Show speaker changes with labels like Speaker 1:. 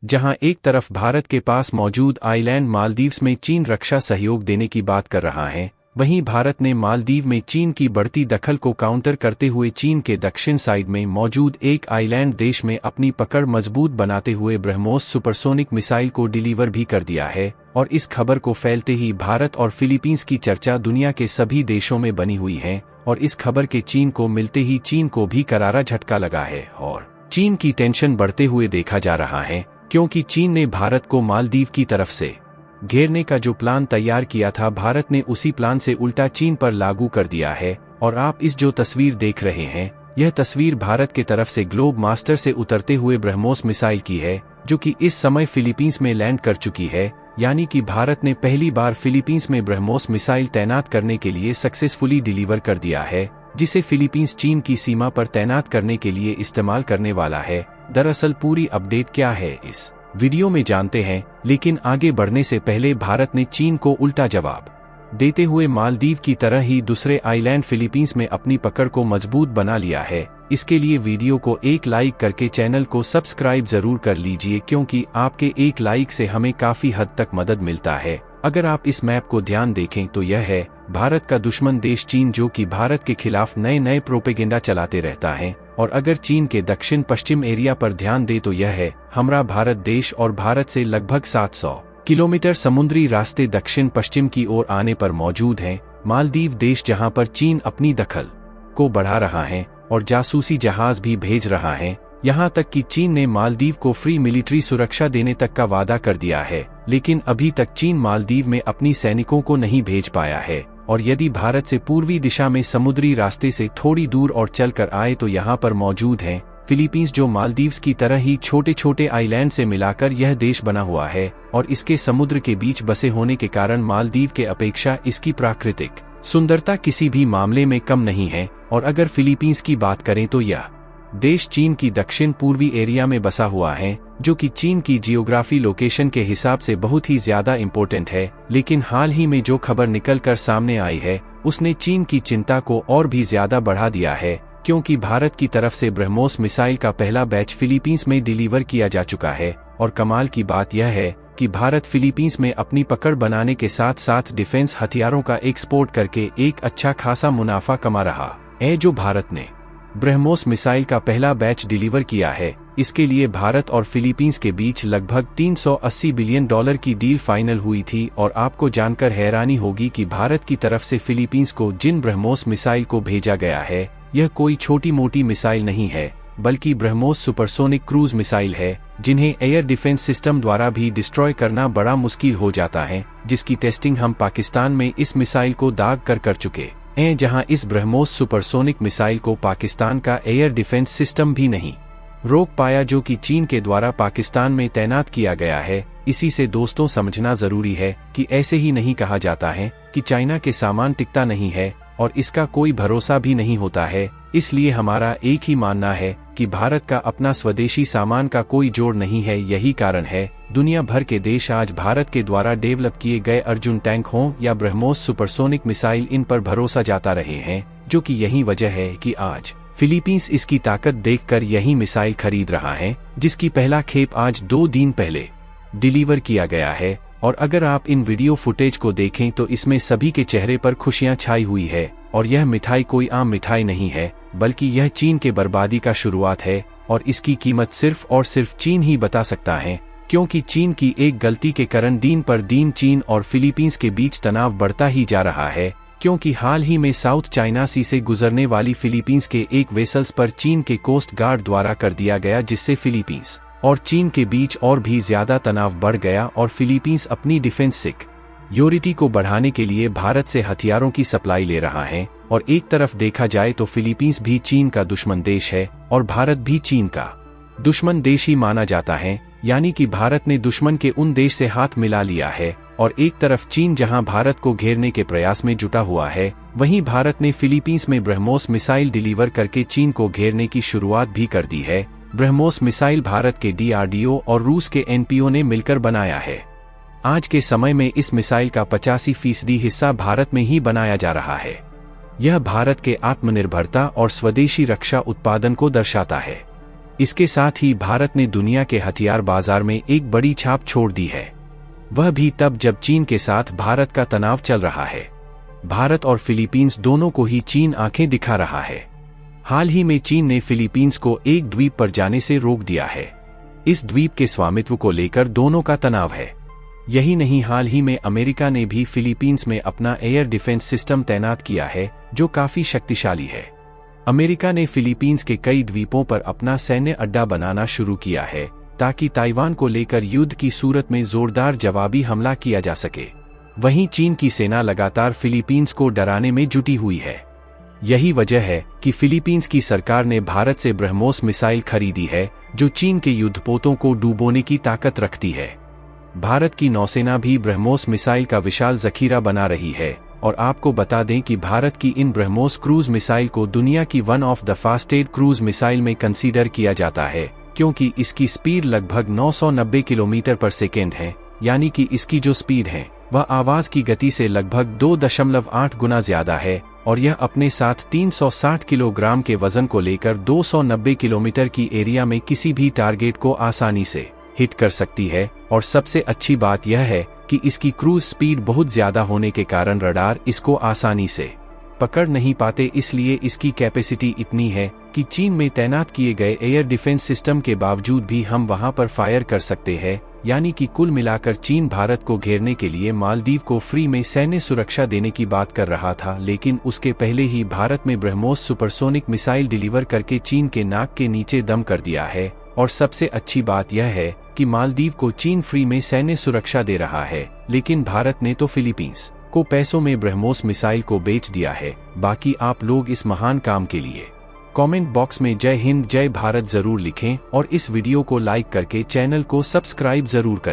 Speaker 1: जहां एक तरफ भारत के पास मौजूद आइलैंड मालदीव्स में चीन रक्षा सहयोग देने की बात कर रहा है, वहीं भारत ने मालदीव में चीन की बढ़ती दखल को काउंटर करते हुए चीन के दक्षिण साइड में मौजूद एक आइलैंड देश में अपनी पकड़ मजबूत बनाते हुए ब्रह्मोस सुपरसोनिक मिसाइल को डिलीवर भी कर दिया है। और इस खबर को फैलते ही भारत और फिलीपींस की चर्चा दुनिया के सभी देशों में बनी हुई है, और इस खबर के चीन को मिलते ही चीन को भी करारा झटका लगा है और चीन की टेंशन बढ़ते हुए देखा जा रहा है, क्योंकि चीन ने भारत को मालदीव की तरफ से घेरने का जो प्लान तैयार किया था, भारत ने उसी प्लान से उल्टा चीन पर लागू कर दिया है। और आप इस जो तस्वीर देख रहे हैं, यह तस्वीर भारत के तरफ से ग्लोब मास्टर से उतरते हुए ब्रह्मोस मिसाइल की है, जो कि इस समय फिलीपींस में लैंड कर चुकी है। यानी कि भारत ने पहली बार फिलीपींस में ब्रह्मोस मिसाइल तैनात करने के लिए सक्सेसफुली डिलीवर कर दिया है, जिसे फिलीपींस चीन की सीमा पर तैनात करने के लिए इस्तेमाल करने वाला है। दरअसल पूरी अपडेट क्या है इस वीडियो में जानते हैं, लेकिन आगे बढ़ने से पहले भारत ने चीन को उल्टा जवाब देते हुए मालदीव की तरह ही दूसरे आइलैंड फिलीपींस में अपनी पकड़ को मजबूत बना लिया है। इसके लिए वीडियो को एक लाइक करके चैनल को सब्सक्राइब जरूर कर लीजिए, क्योंकि आपके एक लाइक से हमें काफी हद तक मदद मिलता है। अगर आप इस मैप को ध्यान देखें तो यह है भारत का दुश्मन देश चीन, जो कि भारत के खिलाफ नए नए प्रोपेगेंडा चलाते रहता है। और अगर चीन के दक्षिण पश्चिम एरिया पर ध्यान दे तो यह है हमारा भारत देश, और भारत से लगभग 700 किलोमीटर समुद्री रास्ते दक्षिण पश्चिम की ओर आने पर मौजूद हैं मालदीव देश, जहां पर चीन अपनी दखल को बढ़ा रहा है और जासूसी जहाज भी भेज रहा है। यहां तक कि चीन ने मालदीव को फ्री मिलिट्री सुरक्षा देने तक का वादा कर दिया है, लेकिन अभी तक चीन मालदीव में अपनी सैनिकों को नहीं भेज पाया है। और यदि भारत से पूर्वी दिशा में समुद्री रास्ते से थोड़ी दूर और चलकर आए तो यहाँ पर मौजूद हैं फिलीपींस, जो मालदीव्स की तरह ही छोटे छोटे आइलैंड से मिलाकर यह देश बना हुआ है। और इसके समुद्र के बीच बसे होने के कारण मालदीव के अपेक्षा इसकी प्राकृतिक सुंदरता किसी भी मामले में कम नहीं है। और अगर फिलीपींस की बात करें तो यह देश चीन की दक्षिण पूर्वी एरिया में बसा हुआ है, जो कि चीन की जियोग्राफी लोकेशन के हिसाब से बहुत ही ज्यादा इम्पोर्टेंट है। लेकिन हाल ही में जो खबर निकल कर सामने आई है, उसने चीन की चिंता को और भी ज्यादा बढ़ा दिया है, क्योंकि भारत की तरफ से ब्रह्मोस मिसाइल का पहला बैच फिलीपींस में डिलीवर किया जा चुका है। और कमाल की बात यह है कि भारत फिलीपींस में अपनी पकड़ बनाने के साथ साथ डिफेंस हथियारों का एक्सपोर्ट करके एक अच्छा खासा मुनाफा कमा रहा है। जो भारत ने ब्रह्मोस मिसाइल का पहला बैच डिलीवर किया है, इसके लिए भारत और फिलीपींस के बीच लगभग 380 बिलियन डॉलर की डील फाइनल हुई थी। और आपको जानकर हैरानी होगी कि भारत की तरफ से फिलीपींस को जिन ब्रह्मोस मिसाइल को भेजा गया है, यह कोई छोटी मोटी मिसाइल नहीं है, बल्कि ब्रह्मोस सुपरसोनिक क्रूज मिसाइल है, जिन्हें एयर डिफेंस सिस्टम द्वारा भी डिस्ट्रॉय करना बड़ा मुश्किल हो जाता है, जिसकी टेस्टिंग हम पाकिस्तान में इस मिसाइल को दाग कर चुके हैं, जहां इस ब्रह्मोस सुपरसोनिक मिसाइल को पाकिस्तान का एयर डिफेंस सिस्टम भी नहीं रोक पाया, जो कि चीन के द्वारा पाकिस्तान में तैनात किया गया है। इसी से दोस्तों समझना जरूरी है कि ऐसे ही नहीं कहा जाता है कि चाइना के सामान टिकता नहीं है और इसका कोई भरोसा भी नहीं होता है। इसलिए हमारा एक ही मानना है कि भारत का अपना स्वदेशी सामान का कोई जोड़ नहीं है। यही कारण है दुनिया भर के देश आज भारत के द्वारा डेवलप किए गए अर्जुन टैंक हों या ब्रह्मोस सुपरसोनिक मिसाइल, इन पर भरोसा जाता रहे हैं, जो कि यही वजह है कि आज फिलीपींस इसकी ताकत देखकर यही मिसाइल खरीद रहा है, जिसकी पहला खेप आज 2 दिन पहले डिलीवर किया गया है। और अगर आप इन वीडियो फुटेज को देखें तो इसमें सभी के चेहरे पर खुशियां छाई हुई है। और यह मिठाई कोई आम मिठाई नहीं है, बल्कि यह चीन के बर्बादी का शुरुआत है। और इसकी कीमत सिर्फ और सिर्फ चीन ही बता सकता है, क्योंकि चीन की एक गलती के कारण दिन पर दिन चीन और फिलीपींस के बीच तनाव बढ़ता ही जा रहा है। क्योंकि हाल ही में साउथ चाइना सी से गुजरने वाली फिलीपींस के एक वेसल्स पर चीन के कोस्ट गार्ड द्वारा कर दिया गया, जिससे फिलीपींस और चीन के बीच और भी ज्यादा तनाव बढ़ गया। और फिलीपींस अपनी डिफेंस सिक्योरिटी को बढ़ाने के लिए भारत से हथियारों की सप्लाई ले रहा है। और एक तरफ देखा जाए तो फिलीपींस भी चीन का दुश्मन देश है और भारत भी चीन का दुश्मन देश ही माना जाता है। यानी कि भारत ने दुश्मन के उन देश से हाथ मिला लिया है। और एक तरफ चीन जहां भारत को घेरने के प्रयास में जुटा हुआ है, वहीं भारत ने फिलीपींस में ब्रह्मोस मिसाइल डिलीवर करके चीन को घेरने की शुरुआत भी कर दी है। ब्रह्मोस मिसाइल भारत के DRDO और रूस के NPO ने मिलकर बनाया है। आज के समय में इस मिसाइल का 85% हिस्सा भारत में ही बनाया जा रहा है। यह भारत के आत्मनिर्भरता और स्वदेशी रक्षा उत्पादन को दर्शाता है। इसके साथ ही भारत ने दुनिया के हथियार बाजार में एक बड़ी छाप छोड़ दी है, वह भी तब जब चीन के साथ भारत का तनाव चल रहा है। भारत और फिलीपींस दोनों को ही चीन आंखें दिखा रहा है। हाल ही में चीन ने फिलीपींस को एक द्वीप पर जाने से रोक दिया है। इस द्वीप के स्वामित्व को लेकर दोनों का तनाव है। यही नहीं, हाल ही में अमेरिका ने भी फिलीपींस में अपना एयर डिफेंस सिस्टम तैनात किया है, जो काफी शक्तिशाली है। अमेरिका ने फिलीपींस के कई द्वीपों पर अपना सैन्य अड्डा बनाना शुरू किया है, ताकि ताइवान को लेकर युद्ध की सूरत में जोरदार जवाबी हमला किया जा सके। वहीं चीन की सेना लगातार फिलीपींस को डराने में जुटी हुई है। यही वजह है कि फिलीपींस की सरकार ने भारत से ब्रह्मोस मिसाइल खरीदी है, जो चीन के युद्धपोतों को डुबोने की ताकत रखती है। भारत की नौसेना भी ब्रह्मोस मिसाइल का विशाल जखीरा बना रही है, और आपको बता दें कि भारत की इन ब्रह्मोस क्रूज मिसाइल को दुनिया की one of the fastest cruise missile में कंसीडर किया जाता है, क्योंकि इसकी स्पीड लगभग 990 किलोमीटर पर सेकेंड है, यानी कि इसकी जो स्पीड है वह आवाज की गति से लगभग 2.8 गुना ज्यादा है, और यह अपने साथ 360 किलोग्राम के वजन को लेकर 290 किलोमीटर की एरिया में किसी भी टारगेट को आसानी से हिट कर सकती है। और सबसे अच्छी बात यह है कि इसकी क्रूज स्पीड बहुत ज्यादा होने के कारण रडार इसको आसानी से पकड़ नहीं पाते, इसलिए इसकी कैपेसिटी इतनी है कि चीन में तैनात किए गए एयर डिफेंस सिस्टम के बावजूद भी हम वहां पर फायर कर सकते हैं। यानी कि कुल मिलाकर चीन भारत को घेरने के लिए मालदीव को फ्री में सैन्य सुरक्षा देने की बात कर रहा था, लेकिन उसके पहले ही भारत में ब्रह्मोस सुपरसोनिक मिसाइल डिलीवर करके चीन के नाक के नीचे दम कर दिया है। और सबसे अच्छी बात यह है कि मालदीव को चीन फ्री में सैन्य सुरक्षा दे रहा है, लेकिन भारत ने तो फिलीपींस को पैसों में ब्रह्मोस मिसाइल को बेच दिया है। बाकी आप लोग इस महान काम के लिए कमेंट बॉक्स में जय हिंद जय भारत जरूर लिखें, और इस वीडियो को लाइक करके चैनल को सब्सक्राइब जरूर करें।